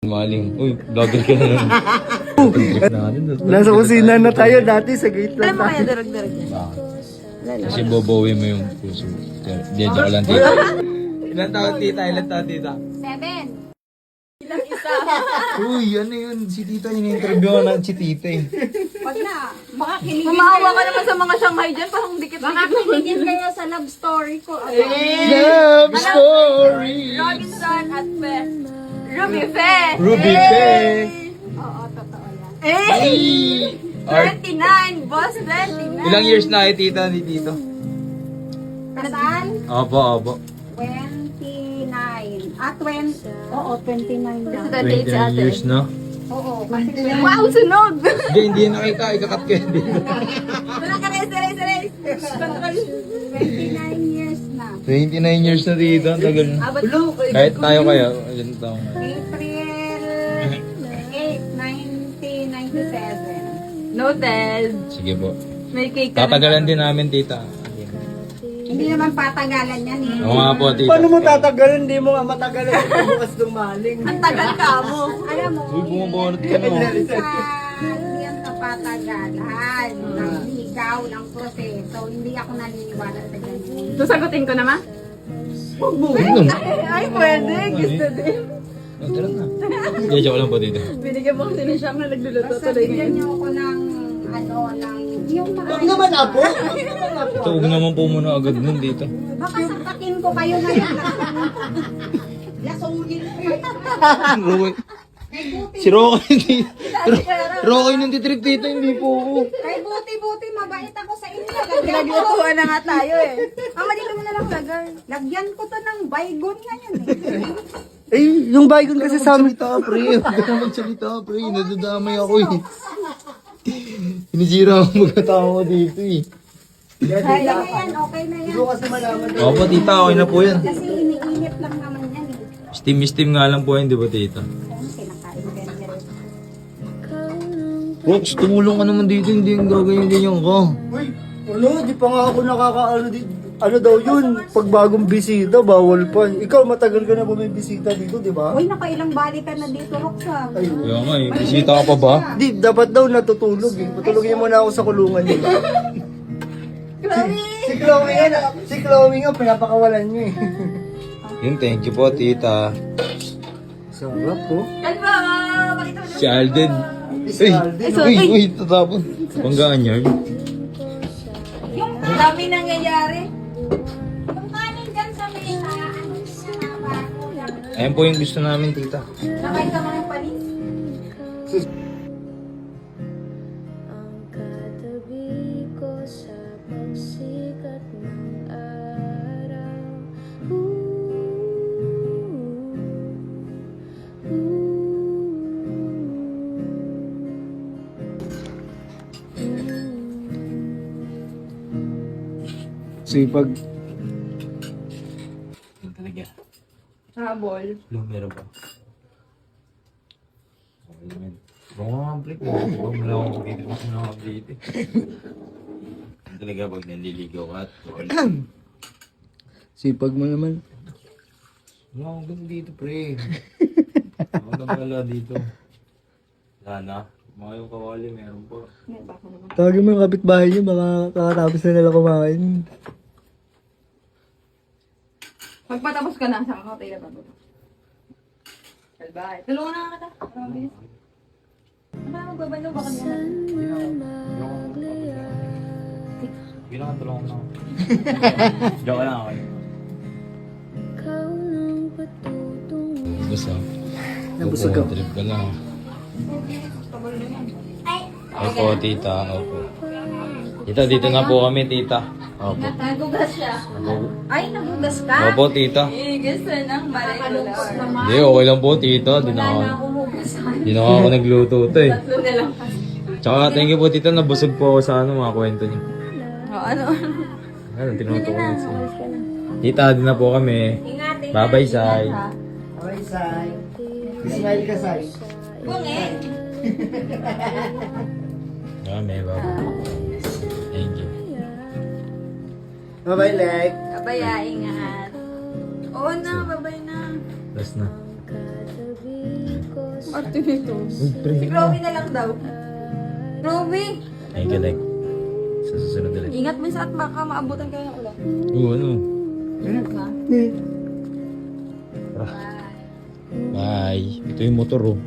Maling. Uy, vlogger ka na lang. Nasa kusina na tayo dati, sa gate lang Alam mo kaya tayo. darag-darag niya? Kasi bobowi mo yung puso. Di, joke lang tita. Ilan taon tita? Ilan taon tita? 7. Uy, ano yun? Si tita, in-interview na si tita eh. Wag na. Baka kiligin Mamawa ka naman sa mga Shanghai dyan. Parang dikit-dikit. Baka kiligin kayo sa love story ko. Love story! Robinson at Ruby Fe. Ruby Fe. Oo, totoo yan. Art. 29, boss, 29. Ilang years na kayo tita ni tito? Kasal? Opo. 29. 20. Oo, 29 na. 29 years na. Oo. Wow, sunog! Hindi nakita. Ikakat ko yun dito. Wala ka na, race. 29 years na. 29 years na tito. Ang tagal na. Kahit tayo kaya. Ilan taong? April 8, 1997. Noted. Sige po. May cake ka Tatagalan din namin tita. Hindi naman patagalan yan eh. Oo nga po tita. Paano mo tatagalan? Hindi mo nga matagalan yung bukas ng maling. Ang tagal ka mo. Alam mo, Uy, bumabarat ka no. hindi yan napatagalan. Naligaw ng proseso. Hindi ako naniniwala sa ganyan. Sasagutin ko naman? Ay, pwede. Gusto din. Tara na. Hindi, joke lang po tita. Binigyan mo kasi ni Siyang na nagluluto Basta tuloy bigyan ngayon. niyo ako ng yung mga... Huwag naman apo! Huwag naman apo! Ito, huwag naman po muna agad nun dito. Baka sakakin ko kayo na yan. Lasungin ko kayo. Roy. Si Rocky hindi. Rocky nang titrip dito, hindi po ako. Kay buti-buti, mabait ako sa inyo. Naglutuan na nga tayo eh. Mama, dito mo na lang lagay. Lagyan ko to ng baygon ngayon eh. Eh, yung baygon kasi sa amin. Magsalita, pre. Huwag ka na magsalita, pre. Nadadamay ako eh. Sinisira ang mga tao ko dito eh. Okay na yan, okay na yan. Hindi ko kasi malaman. Opo, tita, okay na po yan. Kasi iniinit lang naman yan eh. Steam nga lang po yan, di ba tita? Kung kinakain ganyan. Rox, tumulong ka naman dito, hindi yung ganyan ka. Uy, ano? Di pa nga ako nakakaano dito. Ano daw yun? Pag bagong bisita, bawal pa. Ikaw, matagal ka na ba may bisita dito, di ba? Uy, nakailang balikan na dito, Roxanne. Ayun. Kaya nga eh, bisita ka pa ba? Di, dapat daw natutulog eh. Patulogin mo na ako sa kulungan niyo. Si Chloe nga, pinapakawalan niyo eh. Yun, thank you po, tita. Sarap po. Kalma! Bakit mo Si Alden. Si Alden. Uy, tatapon. Banggaan yan. yung dami nangyayari? Yung kanin dyan sa may Ayan po yung gusto namin, tita. nakay ka mga panis. Katabi ko sa pagsikat ng araw. Sipag. Talaga. Habol. Meron pa. Okay naman. Baka nga break mo. Baka wala akong pagkita mo na update eh. Talaga pag naliligaw ka at Sipag mo naman. wala akong ganun dito, pre. Ako na wala dito. Wala na. Mga yung kawali, meron pa. Tawagin mo yung kapitbahay niyo, baka kakatapos na nila kumain. Magpatapos ka na, saan ka tayo na ba? Kalbay. Tulungan na nga kita. Para mabilis. Ano ba magbabalo? Baka niya Hindi na katulong na. Joke lang ako. Ikaw lang patutungo. Gusto. Nabusog ako. Trip ka lang. Opo, tita. Opo. Tita, dito na po kami, tita. Opo. Nagugas siya. Ay, nagugas ka? Opo, tita. gusto ng Nakalungkot naman. Hindi, okay lang po, tita. Di na ako, di na ako nagluto ito eh. Tatlo na lang. Tsaka, thank you po, tita. Nabusog po ako sa mga kwento niyo. Ano? Ano, tinuto ko na siya. Tita, di na po kami. Ingatin. Bye-bye, Sai. Okay, Sai. Smile ka, Sai. Bungin. Kami, bye-bye. Thank you. Bye-bye, Lek. Abaya, ingat. Oo na, babay na. Last na. Katabi ko Arte nito. Uy, pre. Si Chloe na lang daw. Chloe! Ay, galag. Sa susunod ulit. Ingat mo sa at baka maabutan kayo ng ulan. Oo, ano? Ha? Bye. Ito yung motor, oh.